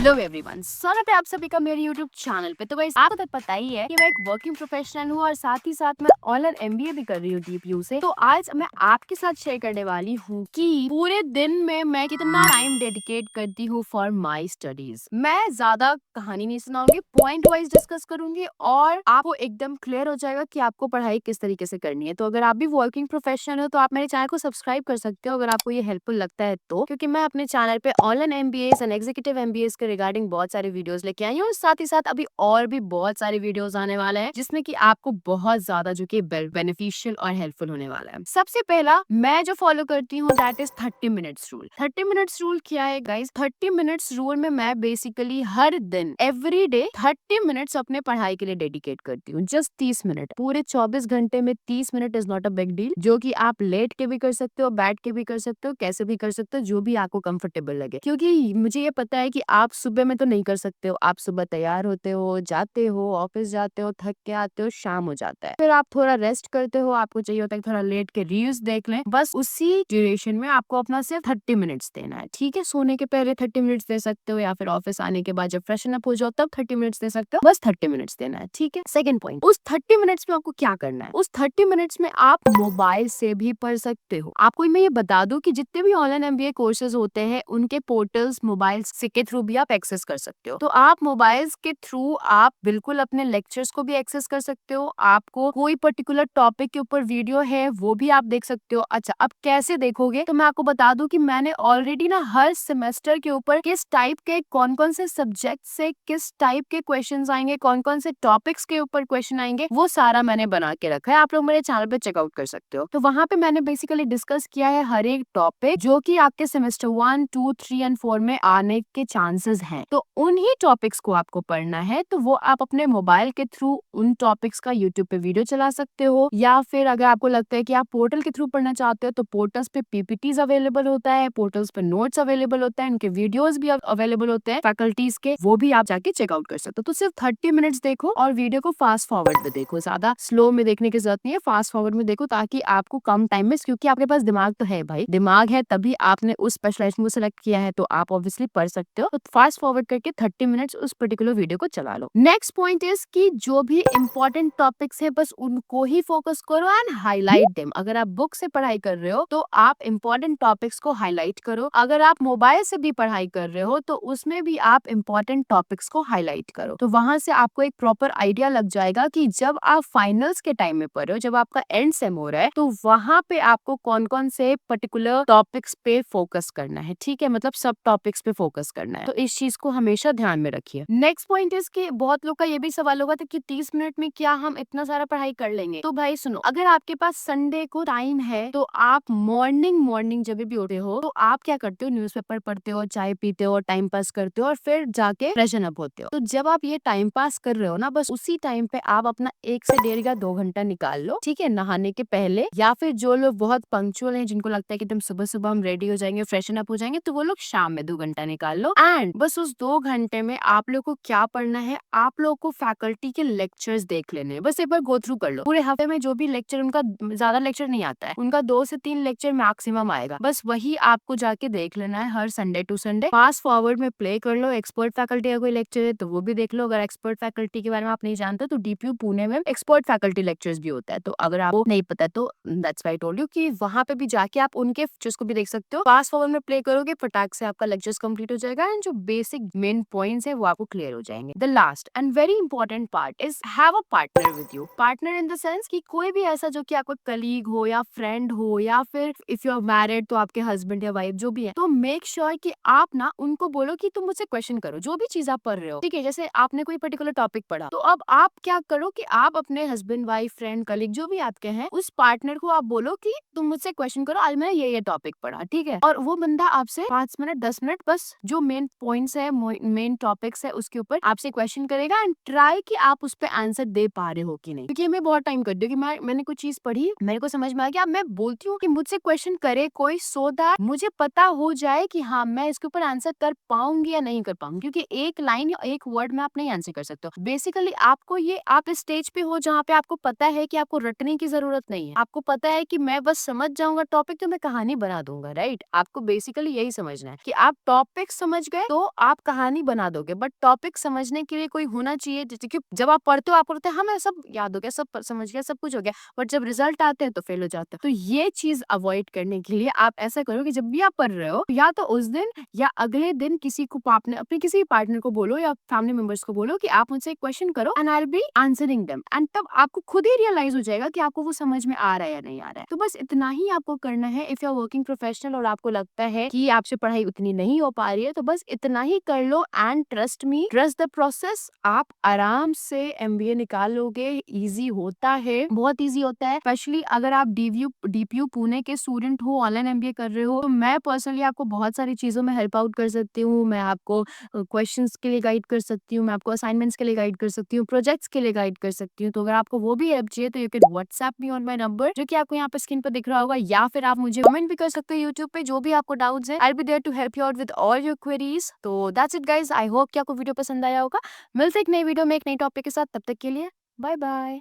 Hello everyone, स्वागत है आप सभी का मेरे यूट्यूब चैनल पे। तो गाइस आपको तो पता ही है कि मैं एक वर्किंग प्रोफेशनल हूँ और साथ ही साथ मैं ऑनलाइन एमबीए भी कर रही हूँ डीपीयू से। तो आज मैं आपके साथ शेयर करने वाली हूँ कि पूरे दिन में मैं कितना टाइम डेडिकेट करती हूँ फॉर माई स्टडीज। मैं ज्यादा कहानी नहीं सुनाऊंगी, पॉइंट वाइज डिस्कस करूंगी और आपको एकदम क्लियर हो जाएगा कि आपको पढ़ाई किस तरीके से करनी है। तो अगर आप भी वर्किंग प्रोफेशनल हो तो आप मेरे चैनल को सब्सक्राइब कर सकते हो अगर आपको ये हेल्पफुल लगता है तो, क्योंकि मैं अपने चैनल पे online MBS and executive MBS के रिगार्डिंग बहुत सारे वीडियोस लेके आई हूँ और साथ ही साथ अभी और भी बहुत सारे वीडियोस आने वाले हैं जिसमें कि आपको बहुत ज्यादा जो कि बेनिफिशियल और हेल्पफुल होने वाला है। सबसे पहला मैं जो फॉलो करती हूँ that is 30 minutes rule. 30 minutes rule क्या है गाइस? 30 मिनट्स रूल में मैं बेसिकली हर दिन एवरी डे 30 मिनट्स अपने पढ़ाई के लिए डेडिकेट करती हूँ। जस्ट 30 मिनट, पूरे 24 घंटे में 30 minute is not a big deal, जो कि आप लेट के भी कर सकते हो, बैठ के भी कर सकते हो, कैसे भी कर सकते हो, जो भी आपको कंफर्टेबल लगे। क्योंकि मुझे ये पता है कि आप सुबह में तो नहीं कर सकते हो। आप सुबह तैयार होते हो, जाते हो, ऑफिस जाते हो, थक के आते हो, शाम हो जाता है, फिर आप थोड़ा रेस्ट करते हो, आपको चाहिए होता है थोड़ा लेट के रील्स देख लें। बस उसी ड्यूरेशन में आपको अपना सिर्फ 30 मिनट्स देना है, ठीक है? सोने के पहले 30 मिनट्स दे सकते हो या फिर ऑफिस आने के बाद जब फ्रेशन अप हो जाओ तब 30 मिनट्स दे सकते हो। बस 30 मिनट्स देना है, ठीक है? सेकंड पॉइंट, उस 30 मिनट्स में आपको क्या करना है? उस 30 मिनट्स में आप मोबाइल से भी पढ़ सकते हो। आपको मैं ये बता दूं कि जितने भी ऑनलाइन एमबीए कोर्सेज होते हैं उनके पोर्टल्स मोबाइल के थ्रू भी आप एक्सेस कर सकते हो। तो आप मोबाइल्स के थ्रू आप बिल्कुल अपने लेक्चर्स को भी एक्सेस कर सकते हो। आपको कोई पर्टिकुलर टॉपिक के ऊपर वीडियो है वो भी आप देख सकते हो। अच्छा, अब कैसे देखोगे? तो मैं आपको बता दूं कि मैंने ऑलरेडी ना हर सेमेस्टर के ऊपर किस टाइप के कौन कौन से सब्जेक्ट से किस टाइप के क्वेश्चंस आएंगे, कौन कौन से टॉपिक्स के ऊपर क्वेश्चन आएंगे, वो सारा मैंने बना के रखा है। आप लोग मेरे चैनल पे चेकआउट कर सकते हो। तो वहां पे मैंने बेसिकली डिस्कस किया है हर एक टॉपिक जो कि आपके सेमेस्टर 1, 2, 3 एंड 4 में आने के चांसेस हैं। तो उन्हीं टॉपिक्स को आपको पढ़ना है, तो वो आप अपने मोबाइल के थ्रू उन टॉपिक्स का यूट्यूब पे वीडियो चला सकते हो, या फिर अगर आपको लगता है कि आप पोर्टल के थ्रू पढ़ना चाहते हो तो पोर्टल्स पे पीपीटीज अवेलेबल होता है, पोर्टल्स पे नोट्स अवेलेबल होता है, उनके वीडियोस भी अवेलेबल होते हैं फैकल्टीज के, वो भी आप जाके चेकआउट कर सकते हो। तो सिर्फ 30 मिनट्स देखो और वीडियो को फास्ट फॉरवर्ड में देखो, ज्यादा स्लो में देखने की जरूरत नहीं है, फास्ट फॉरवर्ड में देखो ताकि आपको कम टाइम में, क्योंकि आपके पास दिमाग तो है भाई, दिमाग है तभी आपने उस स्पेशलाइजेशन को सिलेक्ट किया है, तो आप ऑब्वियसली पढ़ सकते हो। तो फास्ट फॉरवर्ड करके 30 मिनट्स उस पर्टिकुलर वीडियो को चला लो। नेक्स्ट पॉइंट इज कि जो भी इंपॉर्टेंट टॉपिक्स है बस उनको ही फोकस करो एंड हाईलाइट देम। अगर आप बुक से पढ़ाई कर रहे हो तो आप इंपॉर्टेंट टॉपिक्स को हाईलाइट करो। अगर आप मोबाइल से भी पढ़ाई कर रहे हो तो उसमें भी आप इंपॉर्टेंट टॉपिक्स को हाईलाइट करो। तो वहां से आपको एक प्रॉपर आइडिया लग जाएगा कि जब आप फाइनल्स के टाइम में पढ़ रहे हो, जब आपका एंड सेम हो रहा है, तो वहां पे आपको कौन कौन से पर्टिकुलर टॉपिक्स पे फोकस करना है, ठीक है? मतलब सब टॉपिक्स पे फोकस करना है। तो इस चीज को हमेशा ध्यान में रखिए। नेक्स्ट पॉइंट इज कि बहुत लोग का ये भी सवाल होगा था कि 30 मिनट में क्या हम इतना सारा पढ़ाई कर लेंगे? तो भाई सुनो, अगर आपके पास संडे को टाइम है तो आप मॉर्निंग जब भी उठे हो तो आप क्या करते हो? न्यूज़पेपर पढ़ते हो, चाय पीते हो, टाइम पास करते हो और फिर जाके फ्रेशन अप होते हो। तो जब आप ये टाइम पास कर रहे हो ना, बस उसी टाइम पे आप अपना 1 से 1.5 या 2 घंटा निकाल लो, ठीक है? नहाने के पहले, या फिर जो लोग बहुत पंक्चुअल हैं जिनको लगता है कि तुम सुबह सुबह हम रेडी हो जाएंगे, फ्रेशन अप हो जाएंगे, तो वो लोग शाम में 2 घंटा निकाल लो। एंड बस उस 2 घंटे में आप लोग को क्या पढ़ना है? आप लोग को फैकल्टी के लेक्चर्स देख लेने हैं। बस एक बार गो थ्रू कर लो। पूरे हफ्ते में जो भी लेक्चर, उनका ज्यादा लेक्चर नहीं आता है, उनका 2 से 3 लेक्चर मैक्सिमम आएगा, बस वही आपको जाके देख लेना है हर Sunday to Sunday. Fast forward में प्ले कर लो। एक्सपर्ट फैकल्टी का कोई लेक्चर है तो वो भी देख लो। अगर एक्सपर्ट फैकल्टी के बारे में आप नहीं जानते तो डीपीयू पुणे में एक्सपर्ट फैकल्टी लेक्चर्स भी होता है, तो अगर आपको नहीं पता तो that's why I told you कि वहां पे भी जाके आप उनके लेक्चर्स को भी देख सकते हो। फास्ट फॉरवर्ड में प्ले करोगे, फटाक से आपका लेक्चर्स कंप्लीट हो जाएगा एंड जो बेसिक मेन पॉइंट्स है वो आपको क्लियर हो जाएंगे। The last and very important part is have a partner with you. Partner in the sense कि कोई भी ऐसा जो कि आपका कलीग हो या फ्रेंड हो, या फिर इफ यू आर मैरिड तो आपके हस्बैंड या वाइफ जो भी है, तो मेक श्योर कि आप ना उनको बोलो कि तुम मुझसे क्वेश्चन करो जो भी चीज आप पढ़ रहे हो, ठीक है? जैसे आपने कोई पर्टिकुलर टॉपिक पढ़ा, तो अब आप क्या करो कि आप अपने हस्बैंड, वाइफ, फ्रेंड, कलीग जो भी आपके हैं, उस पार्टनर को आप बोलो कि तुम मुझसे क्वेश्चन करो, आज मैंने ये टॉपिक पढ़ा, ठीक है? और वो बंदा आपसे 5 मिनट 10 मिनट बस जो मेन पॉइंट्स है, मेन टॉपिक्स है, उसके ऊपर आपसे क्वेश्चन करेगा एंड ट्राई कि आप उस पर आंसर दे पा रहे हो कि नहीं। क्योंकि मैं बहुत टाइम करती हूँ कि मैंने कुछ चीज पढ़ी, मेरे को समझ में आ गया, अब मैं बोलती हूँ कि मुझसे क्वेश्चन करे कोई, सो दैट मुझे पता हो जाए कि हाँ मैं इसके ऊपर आंसर कर पाऊंगी या नहीं कर पाऊंगी। क्योंकि एक लाइन या एक वर्ड में आप नहीं आंसर कर सकते हो। बेसिकली आपको ये, आप इस स्टेज पे हो जहाँ पे आपको पता है कि आपको रटने की जरूरत नहीं है। आपको पता है कि मैं बस समझ जाऊंगा टॉपिक तो मैं कहानी बना दूंगा, राइट? आपको बेसिकली यही समझना है कि आप टॉपिक समझ गए तो आप कहानी बना दोगे, बट टॉपिक समझने के लिए कोई होना चाहिए, जैसे कि जब आप पढ़ते हो आपको लगता है हाँ मैं सब याद हो गया, सब समझ गया, सब कुछ हो गया, बट जब रिजल्ट आते हैं तो फेल हो जाते हो। तो ये चीज अवॉइड करने के लिए आप ऐसा करो कि जब भी आप पढ़ रहे हो, या तो उस दिन या अगले दिन किसी को आपने अपने किसी पार्टनर को बोलो या फैमिली मेंबर्स को बोलो कि आप मुझसे एक क्वेश्चन करो and I will be answering them, and तब आपको खुद ही रियलाइज हो जाएगा कि आपको वो समझ में आ रहा है या नहीं आ रहा है। तो बस इतना ही आपको करना है। If you are working professional और आपको लगता है कि आपसे पढ़ाई उतनी नहीं हो पा रही है, तो बस इतना ही कर लो and trust me, trust the process. आप आराम से एमबीए निकाल लोगे। इजी होता है, बहुत इजी होता है, स्पेशली अगर आप डीपीयू पुणे के स्टूडेंट हो, ऑनलाइन एमबीए कर रहे हो, तो मैं पर्सनली आपको बहुत सारी चीजों में हेल्प आउट कर सकती हूँ। मैं आपको क्वेश्चंस के लिए गाइड कर सकती हूँ, मैं आपको असाइनमेंट्स के लिए गाइड कर सकती हूँ, प्रोजेक्ट्स के लिए गाइड कर सकती हूँ। तो अगर आपको वो भी हेल्प चाहिए तो you can WhatsApp me on my number, जो कि आपको यहाँ पे स्क्रीन पर दिख रहा होगा, या फिर आप मुझे कमेंट भी कर सकते हो यूट्यूब पे, जो भी आपको डाउट्स है, I will be there to help you out with all your queries. तो that's it guys, I hope कि आपको वीडियो पसंद आया होगा। मिलते हैं एक नई वीडियो में एक नई टॉपिक के साथ, तब तक के लिए बाय बाय।